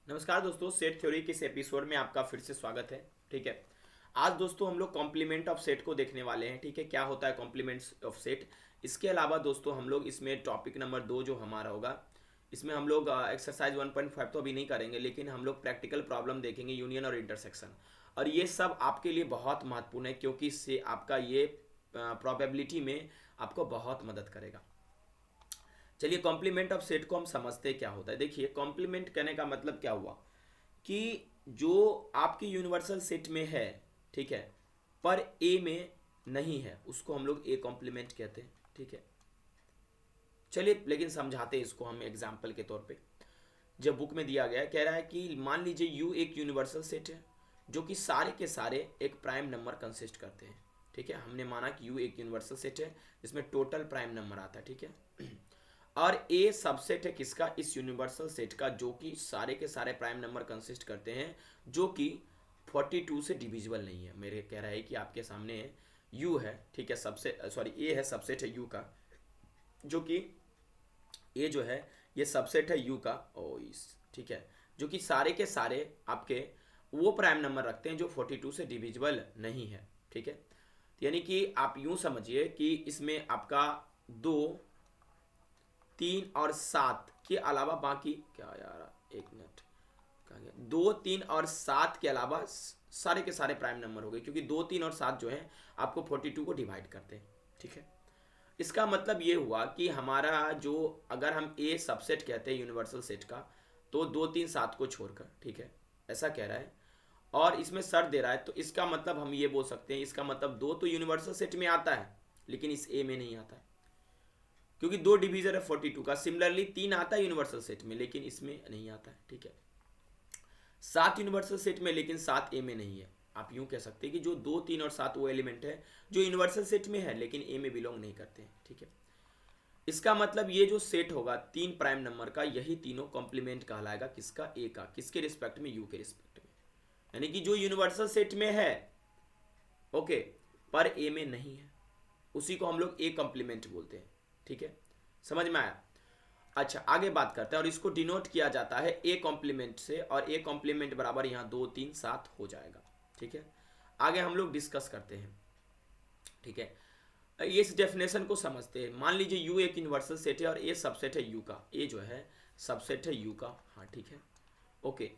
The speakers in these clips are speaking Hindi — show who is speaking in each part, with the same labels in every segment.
Speaker 1: नमस्कार दोस्तों, सेट थ्योरी के इस एपिसोड में आपका फिर से स्वागत है। ठीक है। आज दोस्तों हम लोग कॉम्प्लीमेंट ऑफ सेट को देखने वाले हैं। ठीक है, क्या होता है कॉम्प्लीमेंट्स ऑफ सेट। इसके अलावा दोस्तों हम लोग इसमें टॉपिक नंबर 2 जो हमारा होगा, इसमें हम लोग एक्सरसाइज 1.5 तो अभी नहीं करेंगे, लेकिन हम लोग प्रैक्टिकल प्रॉब्लम देखेंगे, यूनियन और इंटरसेक्शन। और ये सब आपके लिए बहुत महत्वपूर्ण है, क्योंकि इससे आपका ये प्रोबेबिलिटी में आपको बहुत मदद करेगा। चलिए, कॉम्प्लीमेंट ऑफ सेट को हम समझते हैं क्या होता है। देखिए, कॉम्प्लीमेंट करने का मतलब क्या हुआ कि जो आपकी यूनिवर्सल सेट में है, ठीक है, पर ए में नहीं है, उसको हम लोग ए कॉम्प्लीमेंट कहते हैं। ठीक है, चलिए लेकिन समझाते हैं इसको हम एग्जाम्पल के तौर पे। जब बुक में दिया गया है, कह रहा है कि मान लीजिए यू एक यूनिवर्सल सेट है जो कि सारे के सारे एक प्राइम नंबर कंसिस्ट करते हैं। ठीक है, हमने माना कि यू एक यूनिवर्सल सेट है जिसमें टोटल प्राइम नंबर आता है। ठीक है, और ए सबसेट है किसका, इस यूनिवर्सल सेट का, जो कि सारे के सारे प्राइम नंबर कंसिस्ट करते हैं, जो कि 42 से डिविजिबल नहीं है। मेरे कह रहा है कि आपके सामने यू है, ठीक है, सबसे सॉरी ए है, सबसेट है यू का, जो कि ए जो है ये सबसेट है यू का, ओ इस, ठीक है, जो कि सारे के सारे आपके वो प्राइम नंबर रखते हैं जो 42 से डिविजिबल नहीं है। ठीक है, यानी कि आप यूं समझिए कि इसमें आपका 2, 3 और 7 के अलावा बाकी क्या यार, एक मिनट, कहाँ गया, 2, 3 और 7 के अलावा सारे के सारे प्राइम नंबर हो गए, क्योंकि 2, 3 और 7 जो है आपको 42 को डिवाइड करते हैं। ठीक है, इसका मतलब ये हुआ कि हमारा जो, अगर हम ए सबसेट कहते हैं यूनिवर्सल सेट का, तो 2, 3, 7 को छोड़कर, ठीक है, ऐसा कह रहा है। और इसमें सर दे रहा है, तो इसका मतलब हम ये बोल सकते हैं, इसका मतलब 2 तो यूनिवर्सल सेट में आता है लेकिन इस ए में नहीं आता है, क्योंकि 2 डिवीजन है 42 का। सिमिलरली 3 आता है यूनिवर्सल सेट में लेकिन इसमें नहीं आता है। ठीक है, 7 यूनिवर्सल सेट में लेकिन 7 ए में नहीं है। आप यूं कह सकते हैं कि जो 2, 3 और 7 वो एलिमेंट है जो यूनिवर्सल सेट में है लेकिन ए में बिलोंग नहीं करते हैं। ठीक है, इसका मतलब ये जो सेट होगा 3 प्राइम नंबर का, यही तीनों कॉम्प्लीमेंट कहलाएगा किसका, ए का, किसके रिस्पेक्ट में, यू के रिस्पेक्ट में। यानी कि जो यूनिवर्सल सेट में है, ओके, पर ए में नहीं है, उसी को हम लोग ए कॉम्प्लीमेंट बोलते हैं। ठीक है, समझ में आया। अच्छा, आगे बात करते हैं, और इसको डिनोट किया जाता है ए कॉम्प्लीमेंट से, और ए कॉम्प्लीमेंट बराबर यहाँ 2, 3, 7 हो जाएगा। ठीक है, आगे हम लोग डिस्कस करते हैं। ठीक है, इस डेफिनेशन को समझते हैं। मान लीजिए यू एक यूनिवर्सल सेट है और ए सबसेट है यू का, ए जो है सबसेट है यू का। हाँ ठीक है, okay.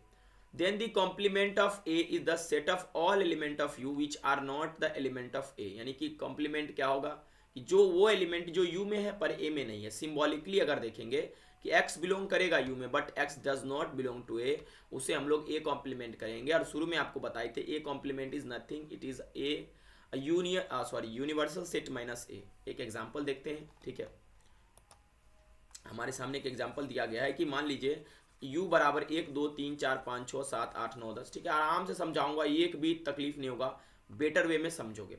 Speaker 1: Then the complement of A is the set of all element of U which are not the element of A. यानी कि कॉम्प्लीमेंट क्या होगा कि जो वो एलिमेंट जो यू में है पर ए में नहीं है। सिंबॉलिकली अगर देखेंगे कि x बिलोंग करेगा यू में but x does not belong to A, उसे हम लोग ए कॉम्प्लीमेंट करेंगे। और शुरू में आपको बताए थे A complement is nothing, it is a universal set minus A. एक एग्जांपल देखते हैं। ठीक है, हमारे सामने एक एग्जांपल दिया गया है कि मान लीजिए u बराबर 1, 2, 3, 4, 5, 6, 7, 8, 9, 10। ठीक है, आराम से समझाऊंगा, एक भी तकलीफ नहीं होगा, बेटर वे में समझोगे।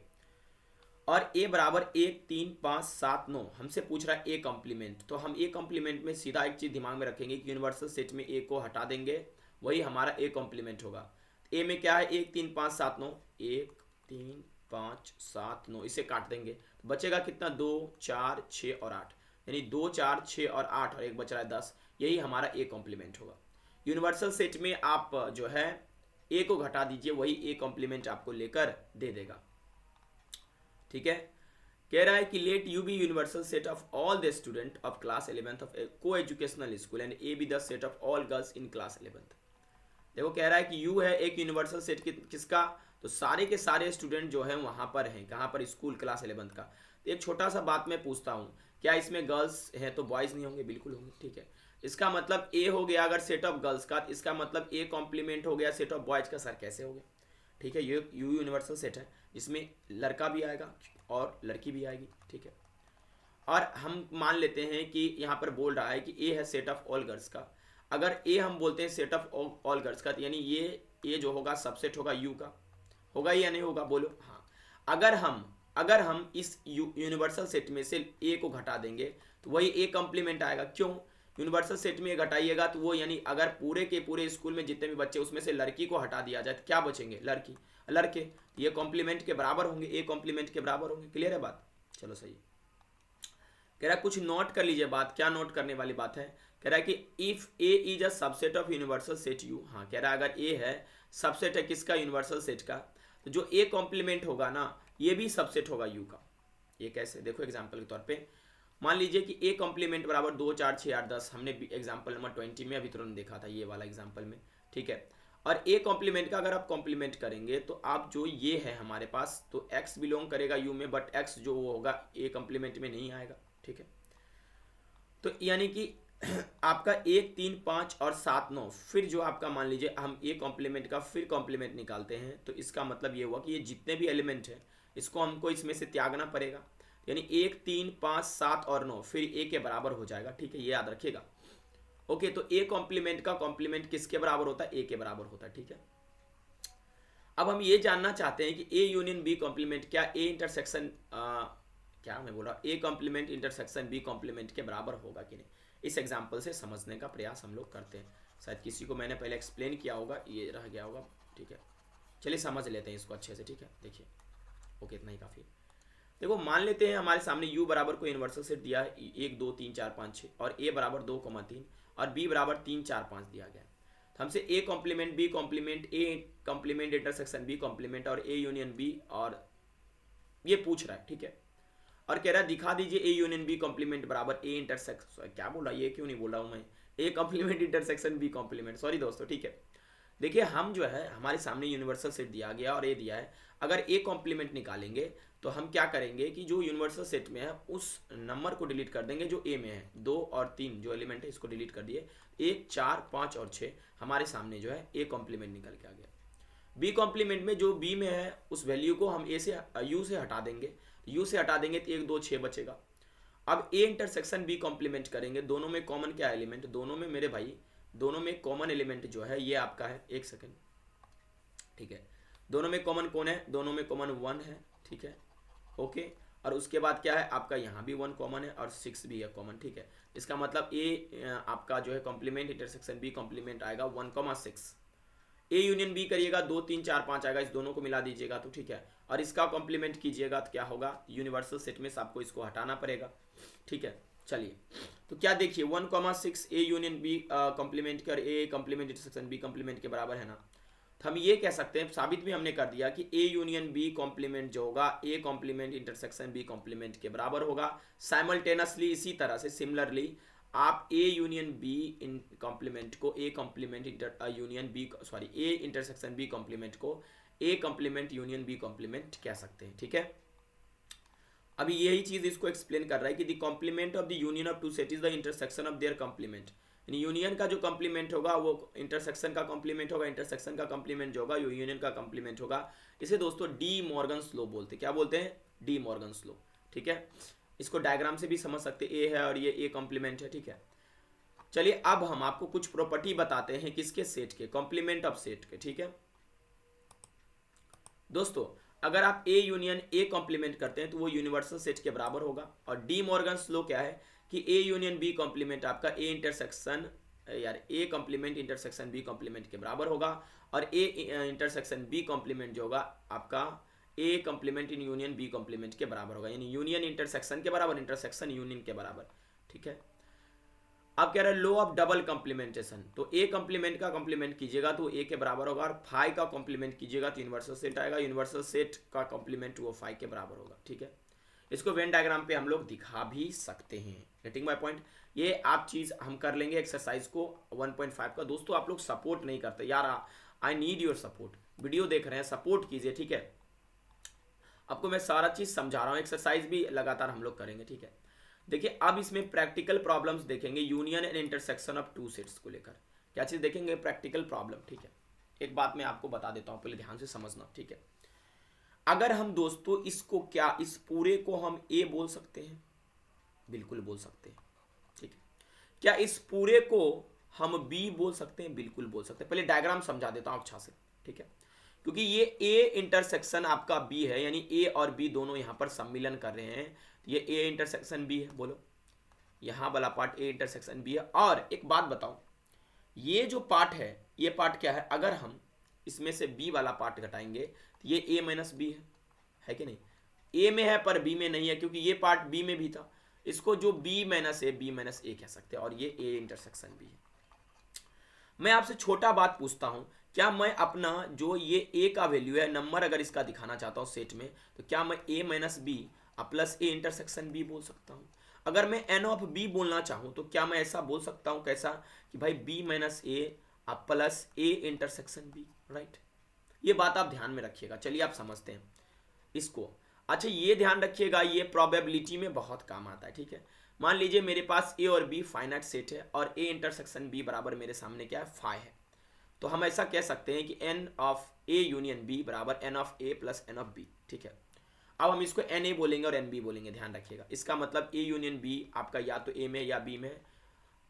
Speaker 1: और a बराबर 1, 3, 5, 7, 9 हमसे पूछ रहा है ए कॉम्प्लीमेंट, तो हम ए कॉम्प्लीमेंट में सीधा एक चीज दिमाग में रखेंगे कि यूनिवर्सल सेट में ए को हटा देंगे, वही हमारा ए कॉम्प्लीमेंट होगा। ए में क्या है, 1, 3, 5, 7, 9, 1, 3, 5, 7, 9, इसे काट देंगे तो बचेगा कितना, 2, 4, 6 और 8, यानी 2, 4, 6 और 8 और एक बच रहा है 10। यही हमारा ए कॉम्प्लीमेंट होगा। यूनिवर्सल सेट में आप जो है ए को घटा दीजिए, वही ए कॉम्प्लीमेंट आपको लेकर दे देगा। ठीक है, कह रहा है कि let U be universal set of all the student of class 11th of coeducational school and A be the set of all girls in class 11th। देखो, कह रहा है कि यू है एक यूनिवर्सल सेट किसका, तो सारे के सारे स्टूडेंट जो हैं वहां पर हैं, कहां पर, स्कूल क्लास 11th का। तो एक छोटा सा बात मैं पूछता हूं, क्या इसमें गर्ल्स हैं तो बॉयज नहीं होंगे, बिल्कुल होंगे। ठीक है, इसका मतलब ए हो गया अगर सेट ऑफ गर्ल्स का, इसका मतलब ए कॉम्प्लीमेंट हो गया सेट ऑफ बॉयज का। सर कैसे हो गया, ठीक है, ये यू यूनिवर्सल सेट है, इसमें लड़का भी आएगा और लड़की भी आएगी। ठीक है, और हम मान लेते हैं कि यहाँ पर बोल रहा है कि ए है सेट ऑफ ऑल गर्ल्स का। अगर ए हम बोलते हैं सेट ऑफ ऑल गर्ल्स का, तो यानी ये ए जो होगा सबसेट होगा यू का, होगा या नहीं होगा, बोलो। हाँ, अगर हम इस यूनिवर्सल सेट में से ए को घटा देंगे तो वही ए कॉम्प्लीमेंट आएगा। क्यों, यूनिवर्सल सेट में घटाइएगा तो वो, यानी अगर पूरे के पूरे स्कूल में जितने भी बच्चे उसमें से लड़की को हटा दिया जाए तो क्या बचेंगे, लड़की लड़के, तो ये कॉम्प्लीमेंट के बराबर होंगे, ए कॉम्प्लीमेंट के बराबर होंगे। क्लियर है बात, चलो सही। कह रहा कुछ नोट कर लीजिए बात, क्या नोट करने वाली बात है कह रहा है कि if A is a subset of universal set you, हाँ कह रहा है अगर ए है सबसेट है किसका, यूनिवर्सल सेट का, तो जो ए कॉम्प्लीमेंट होगा ना ये भी सबसेट होगा यू का। ये कैसे, देखो एग्जांपल के तौर पे मान लीजिए कि ए कॉम्प्लीमेंट बराबर 2 4 6 8 10, हमने एग्जांपल नंबर 20 में अभी तुरंत देखा था ये वाला एग्जांपल में, ठीक है। और ए कॉम्प्लीमेंट का अगर आप कॉम्प्लीमेंट करेंगे तो आप जो ये है हमारे पास, तो एक्स बिलोंग करेगा यू में, बट एक्स जो वो होगा ए कॉम्प्लीमेंट में नहीं आएगा, ठीक है। तो यानी कि आपका 1 3 5 और 7 9, फिर जो आपका मान लीजिए हम ए कॉम्प्लीमेंट का फिर कॉम्प्लीमेंट निकालते हैं, तो इसका मतलब ये हुआ कि ये जितने भी एलिमेंट हैं इसको हमको इसमें से त्यागना पड़ेगा, यानी 1 3 5 7 और 9 फिर ए के बराबर हो जाएगा, ठीक है, ये याद रखिएगा। ओके, तो ए कॉम्प्लीमेंट का कॉम्प्लीमेंट किसके बराबर होता है, ए के बराबर होता है, ठीक है। अब हम ये जानना चाहते हैं कि ए यूनियन बी कॉम्प्लीमेंट, क्या ए इंटरसेक्शन क्या मैं बोल रहा, A complement intersection B complement के बराबर होगा कि नहीं। इस एग्जाम्पल से समझने का प्रयास हम लोग करते हैं, शायद किसी को मैंने पहले एक्सप्लेन किया होगा, ये रह गया होगा, ठीक है। चलिए समझ लेते हैं इसको अच्छे से, ठीक है। देखिए ओके, इतना ही काफ़ी है। देखो मान लेते हैं हमारे सामने u बराबर को यूनिवर्सल सेट दिया है 1 2 3 4 5 6, और a बराबर 2 3 और b बराबर 3 4 5 दिया गया है। तो हमसे a complement b complement a complement intersection b complement और a यूनियन b और ये पूछ रहा है, ठीक है। और कह रहा है दिखा दीजिए a यूनियन b कॉम्प्लीमेंट बराबर a इंटरसेक्शन, क्या बोला ये क्यों नहीं बोल रहा हूँ मैं, a complement intersection b complement, sorry दोस्तों, ठीक है। देखिए हम जो है हमारे सामने यूनिवर्सल सेट दिया गया और ए दिया है, अगर ए कॉम्प्लीमेंट निकालेंगे तो हम क्या करेंगे कि जो यूनिवर्सल सेट में है उस नंबर को डिलीट कर देंगे जो ए में है, 2 और 3 जो एलिमेंट है इसको डिलीट कर दिए, 1 4 5 और 6 हमारे सामने जो है ए कॉम्प्लीमेंट निकल के आ गया। बी कॉम्प्लीमेंट में जो बी में है उस वैल्यू को हम ए से यू से हटा देंगे, यू से हटा देंगे तो 1 2 6 बचेगा। अब ए इंटरसेक्शन बी कॉम्प्लीमेंट करेंगे, दोनों में कॉमन क्या एलिमेंट, दोनों में मेरे भाई दोनों में कॉमन एलिमेंट जो है ये आपका है, एक सेकेंड, ठीक है, दोनों में कॉमन कौन है, दोनों में कॉमन 1 है, ठीक है, ओके। और उसके बाद क्या है आपका यहाँ भी 1 कॉमन है और 6 भी है कॉमन, ठीक है। इसका मतलब ए आपका जो है कॉम्प्लीमेंट इंटरसेक्शन बी कॉम्प्लीमेंट आएगा 1,6। ए यूनियन बी करिएगा 2 3 4 5 आएगा, इस दोनों को मिला दीजिएगा तो ठीक है, और इसका कॉम्प्लीमेंट कीजिएगा तो क्या होगा, यूनिवर्सल सेट में से आपको इसको हटाना पड़ेगा, ठीक है। चलिए तो क्या देखिए 1,6 ए यूनियन बी कॉम्प्लीमेंट के और A complement intersection B complement के बराबर है ना, तो हम ये कह सकते हैं, साबित भी हमने कर दिया कि ए यूनियन बी कॉम्प्लीमेंट जो होगा A complement intersection B complement के बराबर होगा। साइमल्टेनियसली इसी तरह से सिमिलरली आप ए यूनियन बी इन कॉम्प्लीमेंट को A complement union B sorry A intersection B complement को A complement union B complement कह सकते हैं, ठीक है। अभी यही चीज इसको एक्सप्लेन कर रहा है कि the complement of the union of two set is the intersection of their complement, यानी यूनियन का जो कॉम्प्लीमेंट होगा वो इंटरसेक्शन का कॉम्प्लीमेंट होगा, इंटरसेक्शन का कॉम्प्लीमेंट जो होगा वो यूनियन का कॉम्प्लीमेंट होगा। इसे दोस्तों डी मॉर्गन्स लॉ बोलते हैं, क्या बोलते हैं, डी मॉर्गन्स लॉ, ठीक है। इसको डायग्राम से भी समझ सकते, ए है और ये ए कॉम्प्लीमेंट है, ठीक है। चलिए अब हम आपको कुछ प्रॉपर्टी बताते हैं किसके, सेट के, कॉम्प्लीमेंट ऑफ सेट के, ठीक है। दोस्तों अगर आप ए यूनियन ए कॉम्प्लीमेंट करते हैं तो वो यूनिवर्सल सेट के बराबर होगा, और डी मॉर्गन्स लॉ क्या है कि ए यूनियन बी कॉम्प्लीमेंट आपका ए इंटरसेक्शन यार A complement intersection B complement के बराबर होगा, और ए इंटरसेक्शन बी कॉम्प्लीमेंट जो होगा आपका A complement in union B complement के बराबर होगा, यानी यूनियन इंटरसेक्शन के बराबर, इंटरसेक्शन यूनियन के बराबर, ठीक है। अब कह रहे हैं लो ऑफ डबल कॉम्प्लीमेंटेशन, तो ए कॉम्प्लीमेंट का कॉम्प्लीमेंट कीजिएगा तो ए के बराबर होगा, और फाई का कॉम्प्लीमेंट कीजिएगा तो यूनिवर्सल सेट आएगा, यूनिवर्सल सेट का कॉम्प्लीमेंट वो फाई के बराबर होगा, ठीक है। इसको वेन डायग्राम पे हम लोग दिखा भी सकते हैं, गेटिंग माय पॉइंट। ये आप चीज हम कर लेंगे एक्सरसाइज को 1.5 का। दोस्तों आप लोग सपोर्ट नहीं करते यार, I need your support, video देख रहे हैं सपोर्ट कीजिए, ठीक है। आपको मैं सारा चीज समझा रहा हूँ, एक्सरसाइज भी लगातार हम लोग करेंगे, ठीक है। देखिए अब इसमें प्रैक्टिकल प्रॉब्लम्स देखेंगे union and intersection of two sets को लेकर, क्या चीज देखेंगे, प्रैक्टिकल प्रॉब्लम, ठीक है। एक बात मैं आपको बता देता हूँ, पहले ध्यान से समझना, ठीक है। अगर हम दोस्तों इसको क्या, इस पूरे को हम ए बोल सकते हैं, बिल्कुल बोल सकते हैं, ठीक है। क्या इस पूरे को हम बी बोल सकते हैं, बिल्कुल बोल सकते हैं। पहले डायग्राम समझा देता हूं अच्छा से, ठीक है, क्योंकि ये ए इंटरसेक्शन आपका बी है, यानी ए और बी दोनों यहां पर सम्मिलन कर रहे हैं, तो ये ए इंटरसेक्शन बी है, बोलो यहां वाला पार्ट ए इंटरसेक्शन बी है। और एक बात बताओ, ये जो पार्ट है ये पार्ट क्या है, अगर हम इसमें से बी वाला पार्ट घटाएंगे तो ये ए माइनस बी है कि नहीं, ए में है पर बी में नहीं है, क्योंकि ये पार्ट बी में भी था, इसको जो बी माइनस ए कह सकते हैं, और ये ए इंटरसेक्शन बी है। मैं आपसे छोटा बात पूछता हूं, क्या मैं अपना जो ये ए का वैल्यू है, नंबर अगर इसका दिखाना चाहता हूं सेट में, तो क्या मैं A minus B plus A intersection B बोल सकता हूं? अगर मैं एन ऑफ बी बोलना चाहूं तो क्या मैं ऐसा बोल सकता हूं? कैसा कि भाई B minus A plus A intersection B, right? ये बात आप ध्यान में रखिएगा। चलिए आप समझते हैं इसको। अच्छा, ये ध्यान रखिएगा, ये प्रोबेबिलिटी में बहुत काम आता है, ठीक है? मान लीजिए मेरे पास ए और बी फाइनाइट सेट है और ए इंटरसेक्शन बी बराबर मेरे सामने क्या है, फाइव है। तो हम ऐसा कह सकते हैं कि n of A union B बराबर n of A plus n of B, ठीक है? अब हम इसको एन ए बोलेंगे और एन बी बोलेंगे, ध्यान रखिएगा। इसका मतलब ए यूनियन बी आपका या तो ए में या बी में,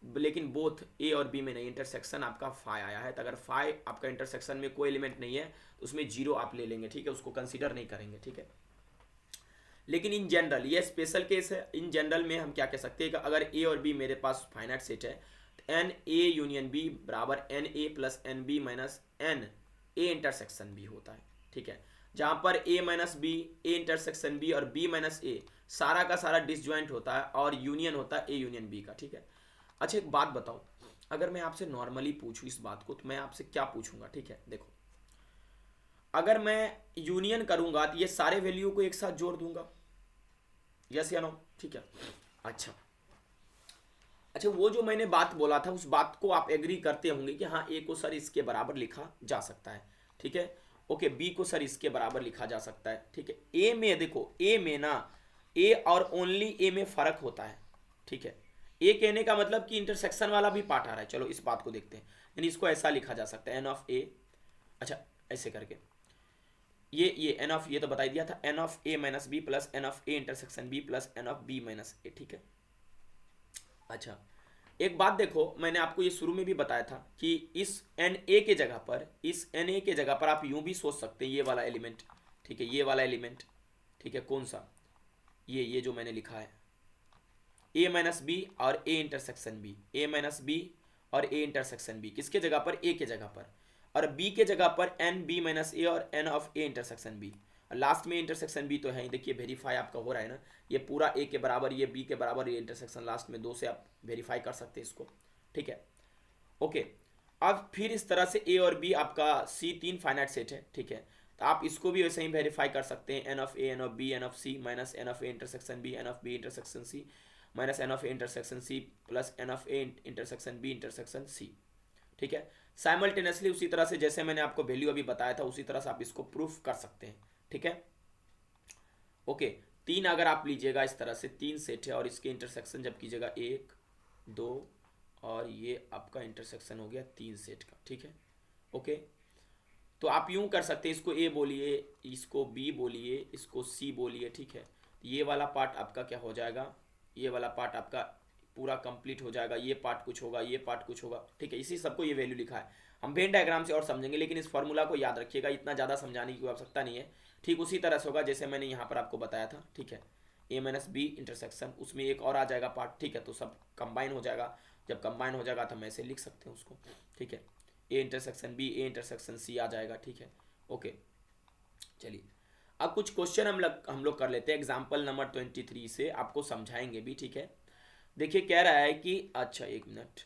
Speaker 1: लेकिन बोथ ए और बी में नहीं, इंटरसेक्शन आपका फाइव आया है। तो अगर फाइव आपका इंटरसेक्शन में कोई एलिमेंट नहीं है तो उसमें जीरो आप ले लेंगे, ठीक है? उसको कंसीडर नहीं करेंगे, ठीक है? लेकिन इन जनरल ये स्पेशल केस है। इन जनरल में हम क्या कह सकते हैं कि अगर ए और बी मेरे पास फाइनाइट सेट है तो एन ए यूनियन बी बराबर n A plus n B minus n A intersection B होता है, ठीक है? जहां पर A minus B, A intersection B और बी माइनस ए सारा का सारा डिसजॉइंट होता है और यूनियन होता है ए यूनियन बी का, ठीक है? अच्छा, एक बात बताओ, अगर मैं आपसे नॉर्मली पूछूं इस बात को तो मैं आपसे क्या पूछूंगा, ठीक है? देखो, अगर मैं यूनियन करूंगा तो ये सारे वैल्यू को एक साथ जोड़ दूंगा, यस या नो, ठीक है? अच्छा अच्छा, वो जो मैंने बात बोला था उस बात को आप एग्री करते होंगे कि हाँ, ए को सर इसके बराबर लिखा जा सकता है, ठीक है? ओके, बी को सर इसके बराबर लिखा जा सकता है, ठीक है? ए में देखो, ए में ना ए और ओनली ए में फर्क होता है, ठीक है? ए कहने का मतलब कि इंटरसेक्शन वाला भी पार्ट आ रहा है। चलो इस बात को देखते हैं, यानी इसको ऐसा लिखा जा सकता है एन ऑफ ए, अच्छा ऐसे करके, ये एन ऑफ, ये तो बता दिया था, n of A minus B plus n of A intersection B plus n of B minus A, ठीक है? अच्छा, एक बात देखो, मैंने आपको ये शुरू में भी बताया था कि इस एन ए के जगह पर, इस एन ए के जगह पर आप यूं भी सोच सकते हैं, ये वाला एलिमेंट, ठीक है? ये वाला एलिमेंट, ठीक है? कौन सा? ये जो मैंने लिखा है ए माइनस बी और A intersection B, A minus B और ए इंटरसेक्शन बी, किसके जगह पर? ए के जगह पर। और बी के जगह पर एन बी माइनस ए और n of A intersection B, और लास्ट में इंटरसेक्शन बी तो है ही। देखिए वेरीफाई आपका हो रहा है ना, ये पूरा ए के बराबर, ये बी के बराबर, ये इंटरसेक्शन लास्ट में दो से आप वेरीफाई कर सकते हैं इसको, ठीक है? ओके, अब फिर इस तरह से ए और बी आपका सी तीन फाइनाइट सेट है, ठीक है? तो आप इसको भी वैसे ही वेरीफाई कर सकते हैं, n of A, n of B, n of C minus n of A intersection B, n of B intersection C minus n of A intersection C plus n of A intersection B intersection C, ठीक है? साइमल्टेनियसली उसी तरह से जैसे मैंने आपको वैल्यू अभी बताया था उसी तरह से आप इसको प्रूफ कर सकते हैं, ठीक है? ओके, तीन अगर आप लीजिएगा इस तरह से, तीन सेट है और इसके इंटरसेक्शन जब कीजिएगा एक दो, और ये आपका इंटरसेक्शन हो गया तीन सेट का, ठीक है? ओके, तो आप यूं कर सकते हैं, इसको ए बोलिए, इसको बी बोलिए, इसको सी बोलिए, ठीक है? ये वाला पार्ट आपका क्या हो जाएगा, ये वाला पार्ट आपका पूरा कंप्लीट हो जाएगा, ये पार्ट कुछ होगा, ये पार्ट कुछ होगा, ठीक है? इसी सबको ये वैल्यू लिखा है। हम वेन डायग्राम से और समझेंगे, लेकिन इस फॉर्मूला को याद रखिएगा, इतना ज़्यादा समझाने की आवश्यकता नहीं है। ठीक उसी तरह से होगा जैसे मैंने यहाँ पर आपको बताया था, ठीक है? ए माइनस बी इंटरसेक्शन, उसमें एक और आ जाएगा पार्ट, ठीक है? तो सब कंबाइन हो जाएगा। जब कंबाइन हो जाएगा तो हम ऐसे लिख सकते हैं उसको, ठीक है? A intersection B, A intersection C आ जाएगा, ठीक है? ओके, चलिए अब कुछ क्वेश्चन हम लोग कर लेते हैं। एग्जाम्पल नंबर 23 से आपको समझाएंगे भी, ठीक है? देखिए कह रहा है कि, अच्छा एक मिनट,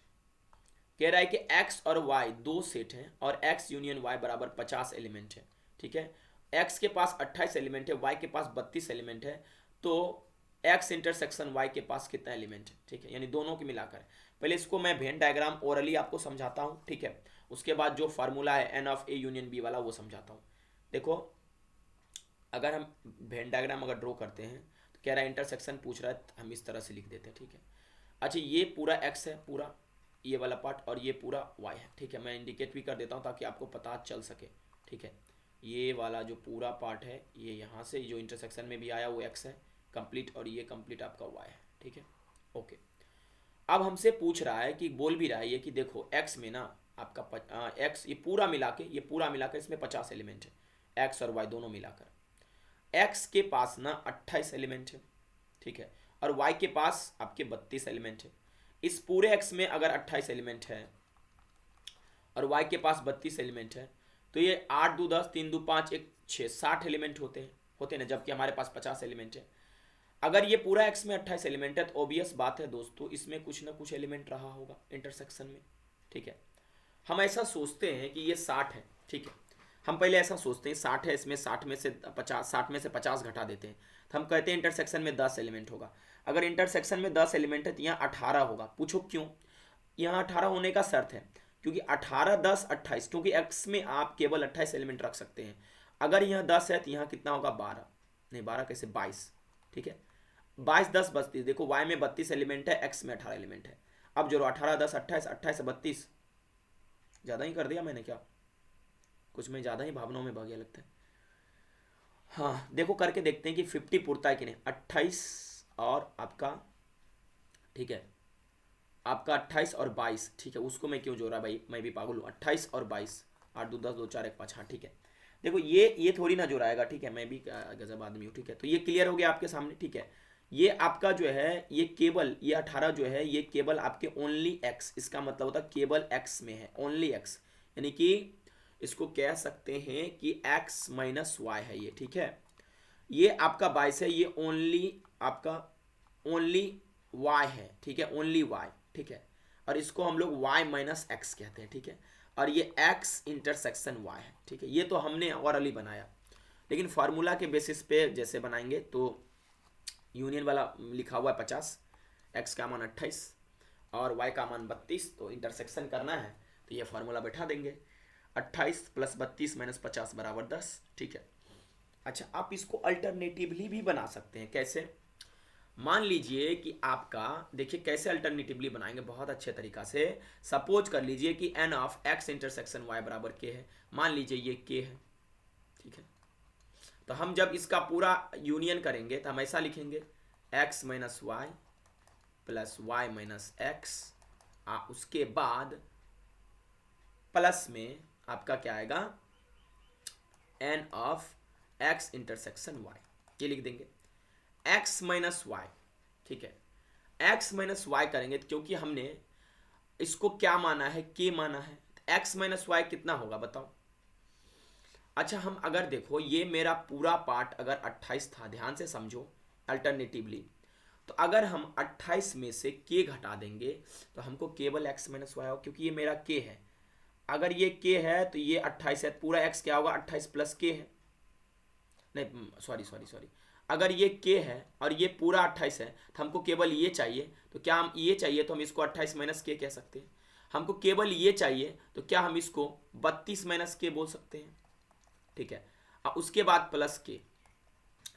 Speaker 1: कह रहा है कि x और y दो सेट हैं और x यूनियन y बराबर 50 एलिमेंट है, ठीक है? x के पास 28 एलिमेंट है, y के पास 32 एलिमेंट है, तो x इंटरसेक्शन y के पास कितना एलिमेंट है, ठीक है? यानी दोनों की मिलाकर। पहले इसको मैं वेन डायग्राम ओरली आपको समझाता हूँ, ठीक है? उसके बाद जो फार्मूला है n of A union B वाला वो समझाता हूँ। देखो, अगर हम वेन डायग्राम अगर ड्रॉ करते हैं तो कह रहा है इंटरसेक्शन पूछ रहा है, हम इस तरह से लिख देते हैं, ठीक है? अच्छा, ये पूरा x है, पूरा ये वाला पार्ट, और ये पूरा y है, ठीक है? मैं इंडिकेट भी कर देता हूँ ताकि आपको पता चल सके, ठीक है? ये वाला जो पूरा पार्ट है, ये यहाँ से जो इंटरसेक्शन में भी आया वो x है कंप्लीट, और ये कंप्लीट आपका y है, ठीक है? ओके, अब हमसे पूछ रहा है कि, बोल भी रहा है ये कि देखो x में ना आपका x ये पूरा मिला के इसमें 50 एलिमेंट है, x और y दोनों मिलाकर। x के पास ना 28 एलिमेंट है, ठीक है? और y के पास आपके 32 एलिमेंट है। इस पूरे x में अगर 28 एलिमेंट है और y के पास 32 एलिमेंट है तो ये 8 2 10 3 2 5 1 6 60 एलिमेंट होते हैं ना, जबकि हमारे पास 50 एलिमेंट है। अगर ये पूरा एक्स में 28 एलिमेंट है तो ऑब्वियस बात है दोस्तों इसमें कुछ ना कुछ एलिमेंट रहा होगा इंटरसेक्शन में, ठीक है। हम ऐसा सोचते हैं कि ये 60 है, ठीक है। हम पहले ऐसा सोचते हैं 60 है, इसमें 60 में से 50, 60 में से 50 घटा देते हैं, तो हम कहते हैं इंटरसेक्शन में 10 एलिमेंट होगा। अगर इंटरसेक्शन में 10 एलिमेंट है तो यहाँ 18 होगा। पूछो क्यों? यहाँ 18 होने का शर्त है क्योंकि 18, 10, 28, क्योंकि एक्स में आप केवल 28 एलिमेंट रख सकते हैं। अगर यहाँ 10 है तो यहाँ कितना होगा? 12, नहीं 12 कैसे, 22, ठीक है। 22, 10, 32। देखो वाई में 32 एलिमेंट है, एक्स में 18 एलिमेंट है। अब जोड़ो 18, 10, 28, 28 से 32, ज़्यादा ही कर दिया मैंने क्या? कुछ मैं ज़्यादा ही भावनाओं में भाग गया लगता है। हाँ देखो करके देखते हैं कि 50 पुरता है कि नहीं। 28 और आपका, ठीक है, आपका 28 और 22, ठीक है। उसको मैं क्यों जोड़ा भाई, मैं भी पागल हूँ। 28 और 22, 8 2 10 2 4 1 5, हाँ ठीक है। देखो ये थोड़ी ना जोड़ाएगा, ठीक है। मैं भी गजब आदमी हूँ, ठीक है। तो ये क्लियर हो गया आपके सामने, ठीक है। ये आपका जो है ये केवल ये 18 जो है ये केवल आपके ओनली एक्स, इसका मतलब होता है केवल एक्स में है, ओनली एक्स, यानी कि इसको कह सकते हैं कि एक्स माइनस वाई है ये, ठीक है। ये आपका 22 है, ये ओनली आपका ओनली वाई है, ठीक है, ओनली वाई, ठीक है। और इसको हम लोग वाई माइनस एक्स कहते हैं, ठीक है। और ये एक्स इंटरसेक्शन वाई है, ठीक है। ये तो हमने ओरली बनाया, लेकिन फार्मूला के बेसिस पे जैसे बनाएंगे तो यूनियन वाला लिखा हुआ है 50, एक्स का मान 28 और वाई का मान 32, तो इंटरसेक्शन करना है तो ये फार्मूला बैठा देंगे। 28 + 32 - 50 = 10, ठीक है। अच्छा आप इसको अल्टरनेटिवली भी बना सकते हैं। कैसे? मान लीजिए कि आपका, देखिए कैसे अल्टरनेटिवली बनाएंगे बहुत अच्छे तरीका से। सपोज कर लीजिए कि n of x intersection y = k है। मान लीजिए ये k है, ठीक है। तो हम जब इसका पूरा यूनियन करेंगे तो हम ऐसा लिखेंगे x - y + y - x, उसके बाद प्लस में आपका क्या आएगा? n of x intersection y, ये लिख देंगे। x माइनस वाई, ठीक है। x माइनस वाई करेंगे क्योंकि हमने इसको क्या माना है? k माना है। x माइनस वाई कितना होगा बताओ? अच्छा हम अगर देखो ये मेरा पूरा पार्ट अगर 28 था, ध्यान से समझो अल्टरनेटिवली, तो अगर हम 28 में से k घटा देंगे तो हमको केवल x माइनस वाई होगा, क्योंकि ये मेरा k है। अगर ये k है तो ये 28 है, पूरा x क्या होगा? 28 + k है, नहीं सॉरी, अगर ये k है और ये पूरा 28 है तो हमको केवल ये चाहिए, तो क्या हम ये चाहिए तो हम इसको 28 - k कह सकते हैं। हमको केवल ये चाहिए तो क्या हम इसको 32 - k बोल सकते हैं, ठीक है। और उसके बाद प्लस k,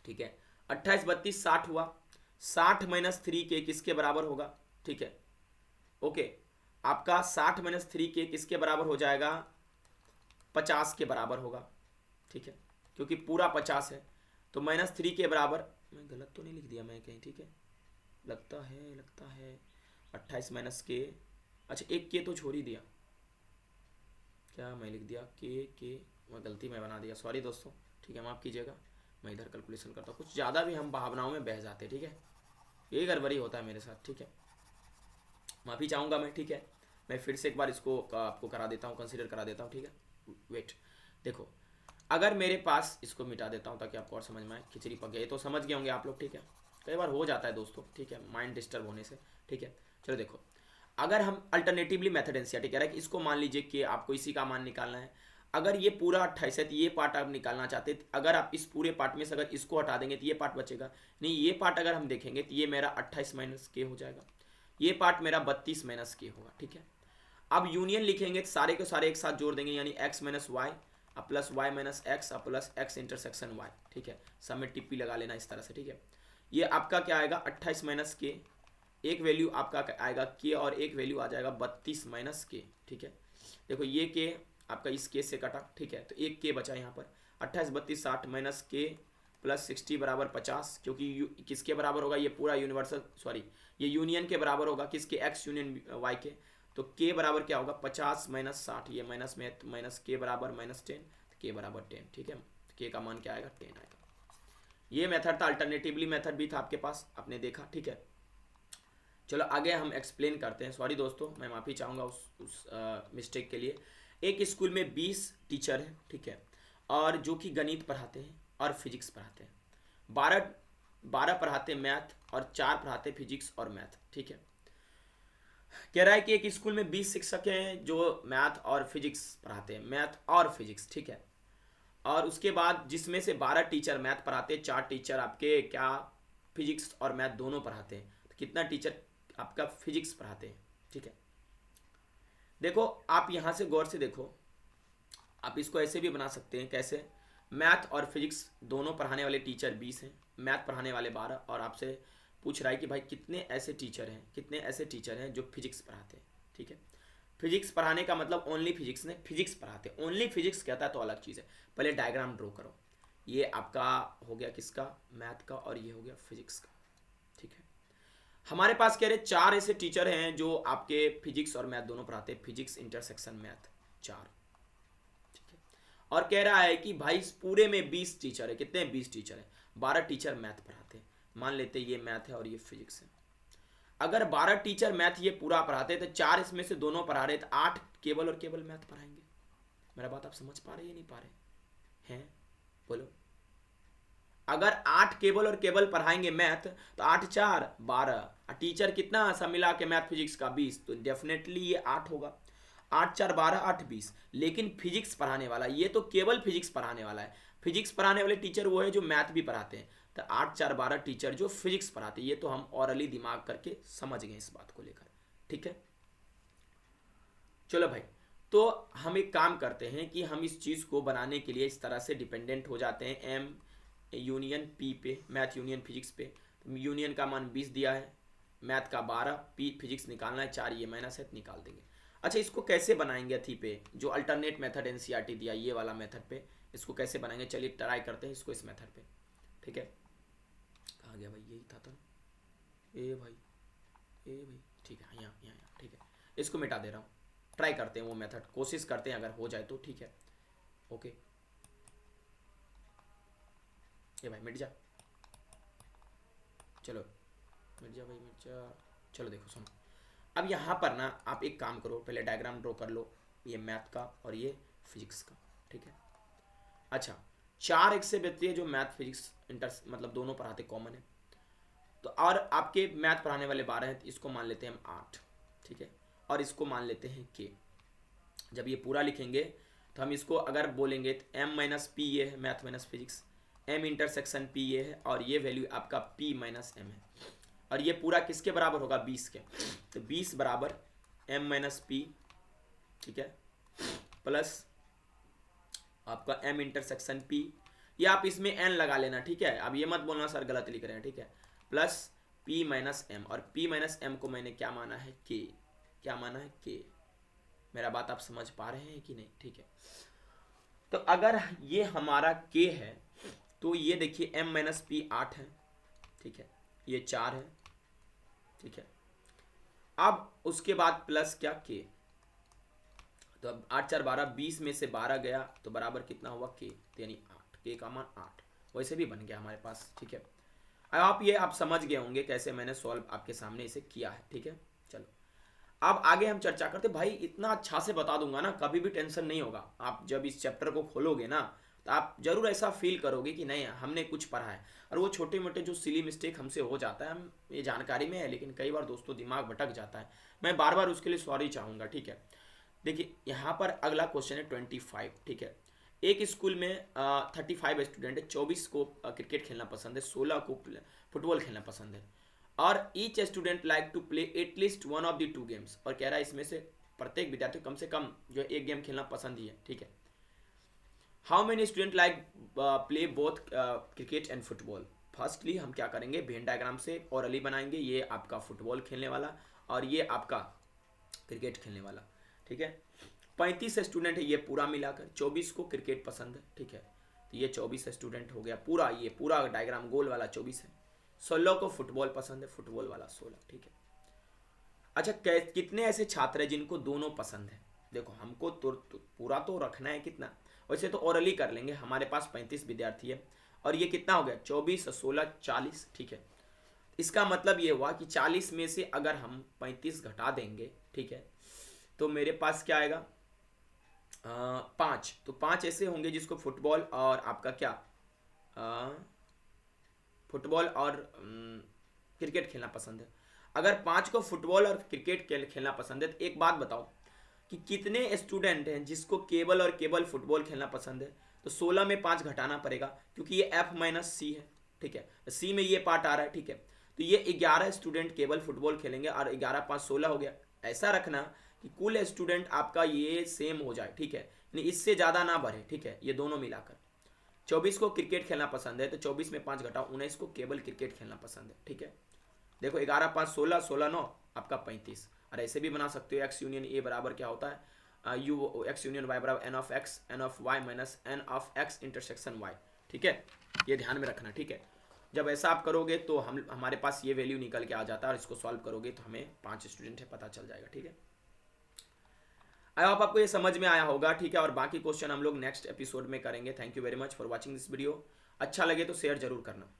Speaker 1: ठीक है। 28 32 60 हुआ, 60 - 3k किसके बराबर होगा? ठीक है, ओके। आपका 60 - 3k किसके बराबर हो जाएगा? 50 के बराबर होगा, ठीक है, क्योंकि पूरा 50 है। तो -3 के बराबर, मैं गलत तो नहीं लिख दिया मैं कहीं? ठीक है, लगता है 28 - k, अच्छा एक के तो छोड़ ही दिया, क्या मैं लिख दिया के मैं गलती में बना दिया, सॉरी दोस्तों, ठीक है माफ़ कीजिएगा। मैं इधर कैलकुलेशन करता हूँ, कुछ ज़्यादा भी हम भावनाओं में बह जाते हैं, ठीक है, यही गड़बड़ी होता है मेरे साथ, ठीक है, माफ़ी चाहूँगा मैं, ठीक है। मैं फिर से एक बार इसको आपको करा देता हूँ, कंसिडर करा देता हूँ, ठीक है। वेट, देखो अगर मेरे पास, इसको मिटा देता हूँ ताकि आपको और समझ में आए। खिचड़ी पक गई, तो समझ गए होंगे आप लोग, ठीक है। कई बार हो जाता है दोस्तों, ठीक है, माइंड डिस्टर्ब होने से, ठीक है। चलो देखो, अगर हम अल्टरनेटिवली मेथड एनसीईआरटी कह रहा है कि इसको मान लीजिए कि आपको इसी का मान निकालना है। अगर ये पूरा 28 है तो ये पार्ट आप निकालना चाहते हैं, अगर आप इस पूरे पार्ट में से अगर इसको हटा देंगे तो ये पार्ट बचेगा नहीं। ये पार्ट अगर हम देखेंगे तो ये मेरा 28 - k हो जाएगा, ये पार्ट मेरा 32 - k होगा, ठीक है। अब यूनियन लिखेंगे तो सारे के सारे एक साथ जोड़ देंगे, यानी x - y plus y - x plus x intersection y, ठीक है। सब में टिप्पी लगा लेना इस तरह से, ठीक है। ये आपका क्या आएगा? 28 - k, एक वैल्यू आपका आएगा k और एक वैल्यू आ जाएगा 32 - k, ठीक है। देखो ये k आपका इस k से कटा, ठीक है, तो एक k बचा यहाँ पर। 28 32 60 - k प्लस 60 = 50, क्योंकि किसके बराबर होगा? ये पूरा यूनिवर्सल, सॉरी ये यूनियन के बराबर होगा, किसके? x यूनियन y के। तो k बराबर क्या होगा? 50 - 60, ये माइनस में -k बराबर -10, k बराबर 10, ठीक है। k का मान क्या आएगा? 10 आएगा। ये मेथड था, अल्टरनेटिवली मेथड भी था आपके पास, आपने देखा, ठीक है। चलो आगे हम एक्सप्लेन करते हैं। सॉरी दोस्तों, मैं माफ़ी चाहूँगा उस मिस्टेक के लिए। एक स्कूल में 20 टीचर हैं, ठीक है, और जो कि गणित पढ़ाते हैं और फिजिक्स पढ़ाते हैं। 12 12 पढ़ाते मैथ और 4 पढ़ाते फिजिक्स और मैथ, ठीक है। कह रहा है कि एक स्कूल में 20 शिक्षक हैं जो मैथ और फिजिक्स पढ़ाते हैं, मैथ और फिजिक्स, ठीक है। और उसके बाद जिसमें से 12 टीचर मैथ पढ़ाते हैं, 4 टीचर आपके क्या फिजिक्स और मैथ दोनों पढ़ाते हैं, तो कितना टीचर आपका फिजिक्स पढ़ाते हैं, ठीक है। देखो आप यहाँ से गौर से देखो, आप इसको ऐसे भी बना सकते हैं, कैसे, मैथ और फिजिक्स दोनों पढ़ाने वाले टीचर 20 हैं, मैथ पढ़ाने वाले 12, और आपसे पूछ रहा है कि भाई कितने ऐसे टीचर हैं, कितने ऐसे टीचर हैं जो फिजिक्स पढ़ाते हैं, ठीक है। फिजिक्स पढ़ाने का मतलब ओनली फिजिक्स ने फिजिक्स पढ़ाते हैं, ओनली फिजिक्स कहता है तो अलग चीज़ है। पहले डायग्राम ड्रॉ करो, ये आपका हो गया किसका, मैथ का, और ये हो गया फिजिक्स का, ठीक है। हमारे पास कह रहे 4 ऐसे टीचर हैं जो आपके फिजिक्स और मैथ दोनों पढ़ाते हैं, फिजिक्स इंटरसेक्शन मैथ 4, ठीक है। और कह रहा है कि भाई इस पूरे में 20 टीचर है, कितने हैं, 20 टीचर है, 12 टीचर मैथ पढ़ाते हैं, मान लेते ये मैथ है और ये फिजिक्स है। अगर 12 टीचर मैथ ये पूरा पढ़ाते तो 4 इसमें से दोनों पढ़ा रहे तो 8 केवल और केवल मैथ पढ़ाएंगे। मेरा बात आप समझ पा रहे हैं, नहीं पा रहे हैं, बोलो। अगर 8 केवल और केवल पढ़ाएंगे मैथ तो 8 4 12, टीचर कितना सब मिला के मैथ फिजिक्स का 20, तो डेफिनेटली ये 8 होगा, 8 4 12 8 20। लेकिन फिजिक्स पढ़ाने वाला, ये तो केवल फिजिक्स पढ़ाने वाला है, फिजिक्स पढ़ाने वाले टीचर वो है जो मैथ भी पढ़ाते हैं, तो 8 4 12 टीचर जो फिजिक्स पढ़ाते हैं। ये तो हम ऑरली दिमाग करके समझ गए इस बात को लेकर, ठीक है। चलो भाई, तो हम एक काम करते हैं कि हम इस चीज़ को बनाने के लिए इस तरह से डिपेंडेंट हो जाते हैं एम यूनियन पी पे, मैथ यूनियन फिजिक्स पे। तो यूनियन का मान 20 दिया है, मैथ का 12, पी फिजिक्स निकालना है 4, ये माइनस है तो निकाल देंगे। अच्छा इसको कैसे बनाएंगे अथी पे, जो अल्टरनेट मेथड एनसीईआरटी दिया ये वाला मेथड पे, इसको कैसे बनाएंगे, चलिए ट्राई करते हैं इसको इस मेथड पे, ठीक है। कहाँ गया भाई, यही था तो, ए भाई, ए भाई, ठीक है, यहाँ यहाँ यहाँ, ठीक है। इसको मिटा दे रहा हूँ, ट्राई करते हैं वो मेथड, कोशिश करते हैं अगर हो जाए तो, ठीक है। ओके ये भाई मिट जा, चलो मिट जा भाई, मिट जा। चलो देखो सुनो, अब यहाँ पर ना आप एक काम करो, पहले डायग्राम ड्रॉ कर लो, ये मैथ का और ये फिजिक्स का, ठीक है। अच्छा 4 एक से व्यक्ति है जो मैथ फिजिक्स इंटर मतलब दोनों पढ़ाते कॉमन है, तो और आपके मैथ पढ़ाने वाले 12 हैं, तो इसको मान लेते हैं हम 8, ठीक है। और इसको मान लेते हैं के। जब ये पूरा लिखेंगे तो हम इसको अगर बोलेंगे तो एम माइनस पी ये है, math minus physics, M intersection P ये है, और ये वैल्यू आपका पी माइनस एम है, और ये पूरा किसके बराबर होगा, 20 के। तो 20 बराबर एम माइनस पी, ठीक है, प्लस आपका एम इंटरसेक्शन पी, या आप इसमें एन लगा लेना, ठीक है। अब ये मत बोलना सर गलत लिख रहे हैं, ठीक है, प्लस पी माइनस एम, और पी माइनस एम को मैंने क्या माना है, के, क्या माना है, के। मेरा बात आप समझ पा रहे हैं कि नहीं, ठीक है। तो अगर ये हमारा के है तो ये देखिए एम माइनस पी 8 है, ठीक है, ये 4 है, ठीक है। अब उसके बाद प्लस क्या, के, तो अब 8 4 12, 20 में से 12 गया तो बराबर कितना हुआ, के, यानी 8, के का मान 8, वैसे भी बन गया हमारे पास, ठीक है। अब आप ये आप समझ गए होंगे कैसे मैंने सॉल्व आपके सामने इसे किया है, ठीक है। चलो अब आगे हम चर्चा करते, भाई इतना अच्छा से बता दूंगा ना, कभी भी टेंशन नहीं होगा। आप जब इस चैप्टर को खोलोगे ना तो आप जरूर ऐसा फील करोगे कि नहीं हमने कुछ पढ़ा है, और वो छोटे मोटे जो सिली मिस्टेक हमसे हो जाता है, हम ये जानकारी में है लेकिन कई बार दोस्तों दिमाग भटक जाता है, मैं बार बार उसके लिए सॉरी चाहूँगा, ठीक है। देखिए यहाँ पर अगला क्वेश्चन है 25, ठीक है। एक स्कूल में 35 स्टूडेंट है, 24 को क्रिकेट खेलना पसंद है, 16 को फुटबॉल खेलना पसंद है, और each student like to play at least one of the 2 games, और कह रहा है इसमें से प्रत्येक विद्यार्थी कम से कम जो एक गेम खेलना पसंद ही है, ठीक है। How many student like play both cricket and football. Firstly हम क्या करेंगे, वेन डायग्राम से ओरली बनाएंगे, ये आपका फुटबॉल खेलने वाला और ये आपका क्रिकेट खेलने वाला, ठीक है। 35 स्टूडेंट है ये पूरा मिलाकर, 24 को क्रिकेट पसंद है, ठीक है, तो ये 24 स्टूडेंट हो गया पूरा, ये पूरा डायग्राम गोल वाला 24 है। 16 को फुटबॉल पसंद है, फुटबॉल वाला 16, ठीक है। अच्छा कितने ऐसे छात्र हैं जिनको दोनों पसंद है, देखो हमको तो पूरा तो रखना है कितना, वैसे तो ओरली कर लेंगे, हमारे पास 35 विद्यार्थी है, और ये कितना हो गया 24 16 40, ठीक है। इसका मतलब ये हुआ कि 40 में से अगर हम 35 घटा देंगे, ठीक है, तो मेरे पास क्या आएगा 5, तो 5 ऐसे होंगे जिसको फुटबॉल और आपका क्या फुटबॉल और क्रिकेट खेलना पसंद है। अगर 5 को फुटबॉल और क्रिकेट खेलना पसंद है तो एक बात बताओ कि कितने स्टूडेंट हैं जिसको केवल और केवल फुटबॉल खेलना पसंद है। तो 16 में 5 घटाना पड़ेगा क्योंकि ये F माइनस सी है, ठीक है, सी में ये पार्ट आ रहा है, ठीक है। तो ये 11 स्टूडेंट केवल फुटबॉल खेलेंगे और 11 5 16 हो गया। ऐसा रखना कि कुल स्टूडेंट आपका ये सेम हो जाए, ठीक है, यानी इससे ज़्यादा ना बढ़े, ठीक है, ये दोनों मिलाकर। 24 को क्रिकेट खेलना पसंद है तो 24 में 5 घटाओ, 19 को केवल क्रिकेट खेलना पसंद है, ठीक है। देखो 11 5 16, 16 9 आपका 35। और ऐसे भी बना सकते हो एक्स यूनियन ए बराबर क्या होता है, यू एक्स यूनियन वाई बराबर n of X n of Y minus n of X intersection Y, ठीक है। ये ध्यान में रखना, ठीक है। जब ऐसा आप करोगे तो हमारे पास ये वैल्यू निकल के आ जाता है और इसको सॉल्व करोगे तो हमें 5 स्टूडेंट है पता चल जाएगा, ठीक है। आई होप आपको ये समझ में आया होगा, ठीक है। और बाकी क्वेश्चन हम लोग नेक्स्ट एपिसोड में करेंगे। Thank you very much for watching this video. अच्छा लगे तो शेयर जरूर करना।